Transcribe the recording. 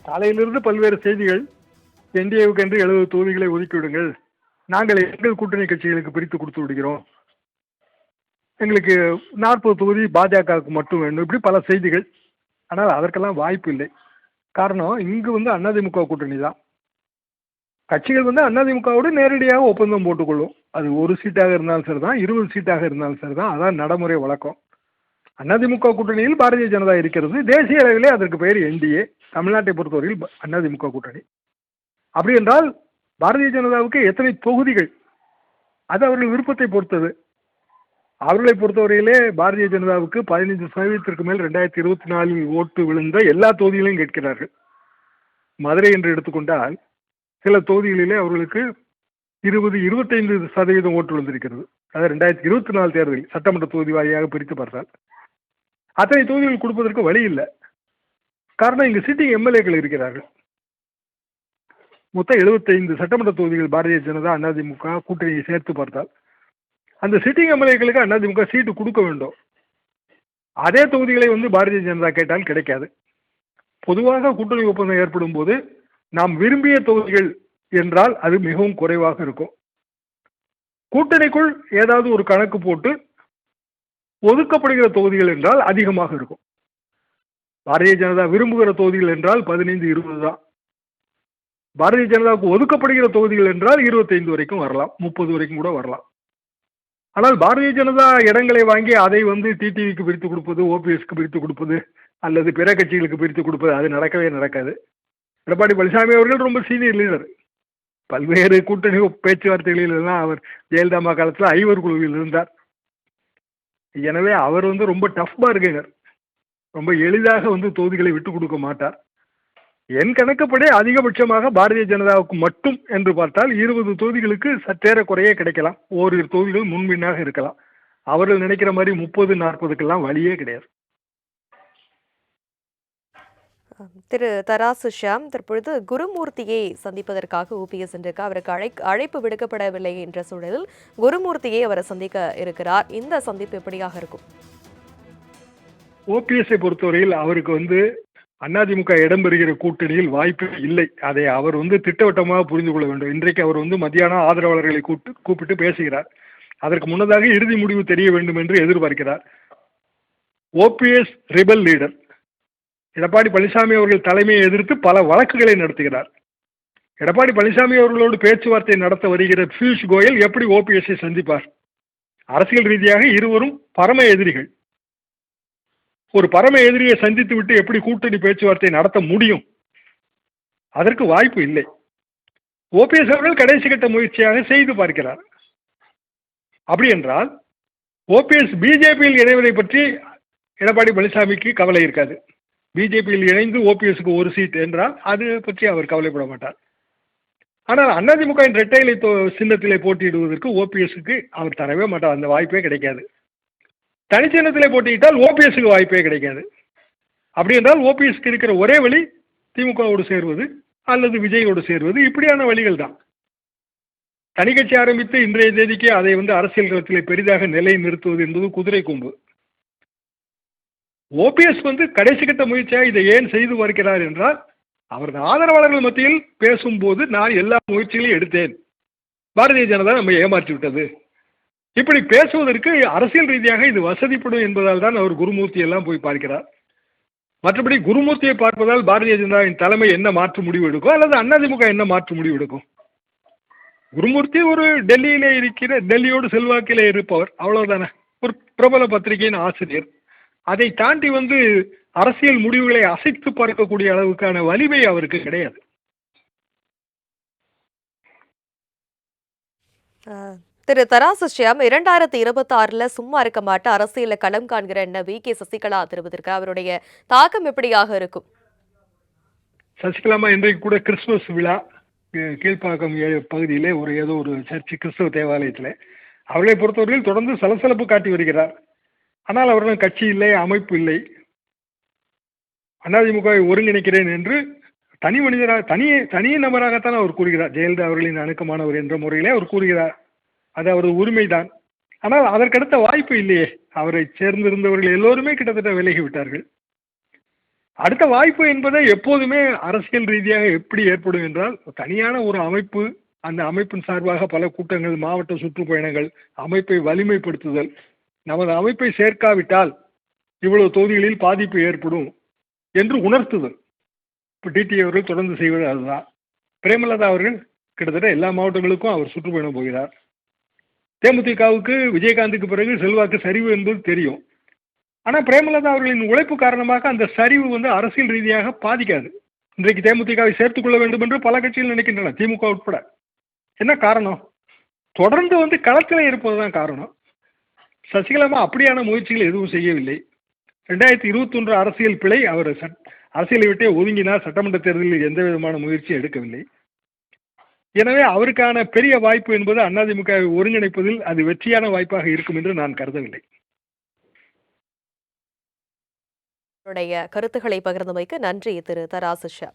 காலையிலிருந்து பல்வேறு செய்திகள். என்டிஏவுக்கு என்று 70 தொகுதிகளை ஒதுக்கிவிடுங்கள், நாங்கள் எங்கள் கூட்டணி கட்சிகளுக்கு பிரித்து கொடுத்து விடுகிறோம், எங்களுக்கு 40 தொகுதி பாஜகவுக்கு மட்டும் வேண்டும், இப்படி பல செய்திகள். ஆனால் அதற்கெல்லாம் வாய்ப்பு இல்லை. காரணம், இங்கு அதிமுக கூட்டணி தான். கட்சிகள் அதிமுகவோடு நேரடியாக ஒப்பந்தம் போட்டுக்கொள்ளும். அது ஒரு சீட்டாக இருந்தாலும் சரிதான், 20 சீட்டாக இருந்தாலும் சரிதான். அதான் நடைமுறை வழக்கம். அதிமுக கூட்டணியில் பாரதிய ஜனதா இருக்கிறது. தேசிய அளவிலே அதற்கு பெயர் என்டிஏ. தமிழ்நாட்டை பொறுத்தவரையில் அதிமுக கூட்டணி. அப்படி என்றால் பாரதிய ஜனதாவுக்கு எத்தனை தொகுதிகள், அது அவர்கள் விருப்பத்தை பொறுத்தது. அவர்களை பொறுத்தவரையிலே பாரதிய ஜனதாவுக்கு 15% மேல் 2024 ஓட்டு விழுந்த எல்லா தொகுதிகளையும் கேட்கிறார்கள். மதுரை என்று எடுத்துக்கொண்டால் சில தொகுதிகளிலே அவர்களுக்கு 20-25% ஓட்டு விழுந்திருக்கிறது. அதாவது 2024 தேர்தலில் சட்டமன்ற தொகுதி வாரியாக பிரித்து பார்த்தால் அத்தனை தொகுதிகள் கொடுப்பதற்கு வழி இல்லை. காரணம், இங்கு சிட்டிங் எம்எல்ஏக்கள் இருக்கிறார்கள். மொத்தம் 75 சட்டமன்ற தொகுதிகள் பாரதிய ஜனதா அதிமுக கூட்டணியை சேர்த்து பார்த்தால் அந்த சிட்டிங் எம்எல்ஏக்களுக்கு அதிமுக சீட்டு கொடுக்க வேண்டும். அதே தொகுதிகளை பாரதிய ஜனதா கேட்டால் கிடைக்காது. பொதுவாக கூட்டணி ஒப்பந்தம் ஏற்படும் போது நாம் விரும்பிய தொகுதிகள் என்றால் அது மிகவும் குறைவாக இருக்கும். கூட்டணிக்குள் ஏதாவது ஒரு கணக்கு போட்டு ஒதுக்கப்படுகிற தொகுதிகள் என்றால் அதிகமாக இருக்கும். பாரதிய ஜனதா விரும்புகிற தொகுதிகள் என்றால் 15-20 தான். பாரதிய ஜனதாவுக்கு ஒதுக்கப்படுகிற தொகுதிகள் என்றால் 25 வரைக்கும் வரலாம், 30 வரைக்கும் கூட வரலாம். ஆனால் பாரதிய ஜனதா இடங்களை வாங்கி அதை டிடிவிக்கு பிரித்து கொடுப்பது, ஓபிஎஸ்க்கு பிரித்து கொடுப்பது, அல்லது பிற கட்சிகளுக்கு பிரித்து கொடுப்பது, அது நடக்கவே நடக்காது. எடப்பாடி பழனிசாமி அவர்கள் ரொம்ப சீனியர் லீடர். பல்வேறு கூட்டணி பேச்சுவார்த்தைகளில் எல்லாம் அவர் ஜெயலலிதா காலத்தில் ஐவர் குழுவில் இருந்தார். எனவே அவர் ரொம்ப டஃப் பார்கெனர். ரொம்ப எளிதாக தொகுதிகளை விட்டு கொடுக்க மாட்டார். என் கணக்குப்படி அதிகபட்சமாக பாரதிய ஜனதாவுக்கு மட்டும் என்று பார்த்தால் 20 தொகுதிகளுக்கு சற்றேற குறையே கிடைக்கலாம். ஓரிரு தொகுதிகள் முன்பின்னாக இருக்கலாம். அவர்கள் நினைக்கிற மாதிரி 30-40க்கெல்லாம் வழியே கிடையாது. திரு தராசு ஷியாம், தற்பொழுது குருமூர்த்தியை சந்திப்பதற்காக ஓபிஎஸ் சென்றிருக்க அவருக்கு அழைப்பு விடுக்கப்படவில்லை என்ற சூழலில் குருமூர்த்தியை அவரை சந்திக்க இருக்கிறார். இந்த சந்திப்பு எப்படியாக இருக்கும்? ஓபிஎஸ்ஐ பொறுத்தவரையில் அவருக்கு அதிமுக இடம்பெறுகிற கூட்டணியில் வாய்ப்பு இல்லை. அதை அவர் திட்டவட்டமாக புரிந்து கொள்ள வேண்டும். இன்றைக்கு அவர் மத்தியானம் ஆதரவாளர்களை கூப்பிட்டு பேசுகிறார். அதற்கு முன்னதாக இறுதி முடிவு தெரிய வேண்டும் என்று எதிர்பார்க்கிறார். OPS rebel leader. Edappadi Palaniswami அவர்கள் தலைமையை எதிர்த்து பல வழக்குகளை நடத்துகிறார். எடப்பாடி பழனிசாமி அவர்களோடு பேச்சுவார்த்தை நடத்த வருகிற பியூஷ் கோயல் எப்படி ஓபிஎஸ்ஐ சந்திப்பார்? அரசியல் ரீதியாக இருவரும் பரம எதிரிகள். ஒரு பரம எதிரியை சந்தித்து விட்டு எப்படி கூட்டணி பேச்சுவார்த்தை நடத்த முடியும்? அதற்கு வாய்ப்பு இல்லை. ஓபிஎஸ் அவர்கள் கடைசி கட்ட முயற்சியாக செய்து பார்க்கிறார். அப்படி என்றால் ஓபிஎஸ் பிஜேபியில் இணைவதை பற்றி எடப்பாடி பழனிசாமிக்கு கவலை இருக்காது. பிஜேபியில் இணைந்து ஓபிஎஸ்க்கு ஒரு சீட் என்றால் அது பற்றி அவர் கவலைப்பட மாட்டார். ஆனால் அதிமுக இரட்டைலை சின்னத்திலே போட்டியிடுவதற்கு ஓபிஎஸ்க்கு அவர் தரவே மாட்டார். அந்த வாய்ப்பே கிடைக்காது. தனிச்சின்னத்திலே போட்டியிட்டால் ஓபிஎஸ்க்கு வாய்ப்பே கிடைக்காது. அப்படி என்றால் ஓபிஎஸ்க்கு இருக்கிற ஒரே வழி திமுகவோடு சேர்வது அல்லது விஜயோடு சேர்வது. இப்படியான வழிகள் தான். தனி கட்சி ஆரம்பித்து இன்றைய தேதிக்கு அதை அரசியல் களத்திலே பெரிதாக நிலை நிறுத்துவது என்பது குதிரை கொம்பு. ஓபிஎஸ் கடைசி கட்ட முயற்சியாக இதை ஏன் செய்து பார்க்கிறார் என்றால், அவரது ஆதரவாளர்கள் மத்தியில் பேசும்போது நான் எல்லா முயற்சிகளையும் எடுத்தேன், பாரதிய ஜனதா நம்ம ஏமாற்றி விட்டது, இப்படி பேசுவதற்கு அரசியல் ரீதியாக இது வசதிப்படும் என்பதால் தான் அவர் குருமூர்த்தி எல்லாம் போய் பார்க்கிறார். மற்றபடி குருமூர்த்தியை பார்ப்பதால் பாரதிய ஜனதாவின் தலைமை என்ன மாற்று முடிவு எடுக்கும் அல்லது அதிமுக என்ன மாற்று முடிவு எடுக்கும்? குருமூர்த்தி ஒரு டெல்லியிலே இருக்கிற, டெல்லியோடு செல்வாக்கிலே இருப்பவர், அவ்வளவுதானே. ஒரு பிரபல பத்திரிகையின் ஆசிரியர். அதை தாண்டி அரசியல் முடிவுகளை அசைத்து பார்க்கக்கூடிய அளவுக்கான வலிமை அவருக்கு கிடையாது. திரு தராசு ஷியாம், 2026 சும்மா இருக்க மாட்ட அரசியல களம் காண்கிற என்ன வி.கே. சசிகலா தெரிவதற்கு அவருடைய தாக்கம் எப்படியாக இருக்கும்? சசிகலாமா இன்றைக்கு கூட கிறிஸ்துமஸ் விழா கீழ்ப்பாக்கம் பகுதியிலே ஏதோ ஒரு சர்ச்சு கிறிஸ்தவ தேவாலயத்தில் அவர்களை பொறுத்தவரையில் தொடர்ந்து சலசலப்பு காட்டி வருகிறார். ஆனால் அவர்கள் கட்சி இல்லை, அமைப்பு இல்லை. அதிமுகவை ஒருங்கிணைக்கிறேன் என்று தனி மனிதராக தனி நபராகத்தான் அவர் கூறுகிறார். ஜெயலலிதா அவர்களின் அணுக்கமானவர் என்ற முறையிலே அவர் கூறுகிறார். அது அவரது உரிமைதான். ஆனால் அதற்கடுத்த வாய்ப்பு இல்லையே. அவரை சேர்ந்திருந்தவர்கள் எல்லோருமே கிட்டத்தட்ட விலகிவிட்டார்கள். அடுத்த வாய்ப்பு என்பதை எப்போதுமே அரசியல் ரீதியாக எப்படி ஏற்படும் என்றால், தனியான ஒரு அமைப்பு, அந்த அமைப்பின் சார்பாக பல கூட்டங்கள், மாவட்ட சுற்றுப்பயணங்கள், அமைப்பை வலிமைப்படுத்துதல், நமது அமைப்பை சேர்க்காவிட்டால் இவ்வளவு தொகுதிகளில் பாதிப்பு ஏற்படும் என்று உணர்த்துதல். இப்போ டிடி அவர்கள் தொடர்ந்து செய்வது அதுதான். பிரேமலதா அவர்கள் கிட்டத்தட்ட எல்லா மாவட்டங்களுக்கும் அவர் சுற்றுப்பயணம் போகிறார். தேமுதிகவுக்கு விஜயகாந்துக்கு பிறகு செல்வாக்கு சரிவு என்பது தெரியும். ஆனால் பிரேமலதா அவர்களின் உழைப்பு காரணமாக அந்த சரிவு அரசியல் ரீதியாக பாதிக்காது. இன்றைக்கு தேமுதிகவை சேர்த்துக் கொள்ள வேண்டும் என்று பல கட்சிகள் நினைக்கின்றன, திமுக உட்பட. என்ன காரணம்? தொடர்ந்து களத்தில் இருப்பதுதான் காரணம். சசிகலாமா அப்படியான முயற்சிகள் எதுவும் செய்யவில்லை. 2021 அரசியல் பிழை. அவர் அரசியலை விட்டே ஒதுங்கினார். சட்டமன்ற தேர்தலில் எந்த விதமான முயற்சியும் எடுக்கவில்லை. எனவே அவருக்கான பெரிய வாய்ப்பு என்பது அதிமுகவை ஒருங்கிணைப்பதில் அது வெற்றியான வாய்ப்பாக இருக்கும் என்று நான் கருதவில்லை. கருத்துக்களை பகிர்ந்தமைக்கு நன்றி திரு தராசு ஷா.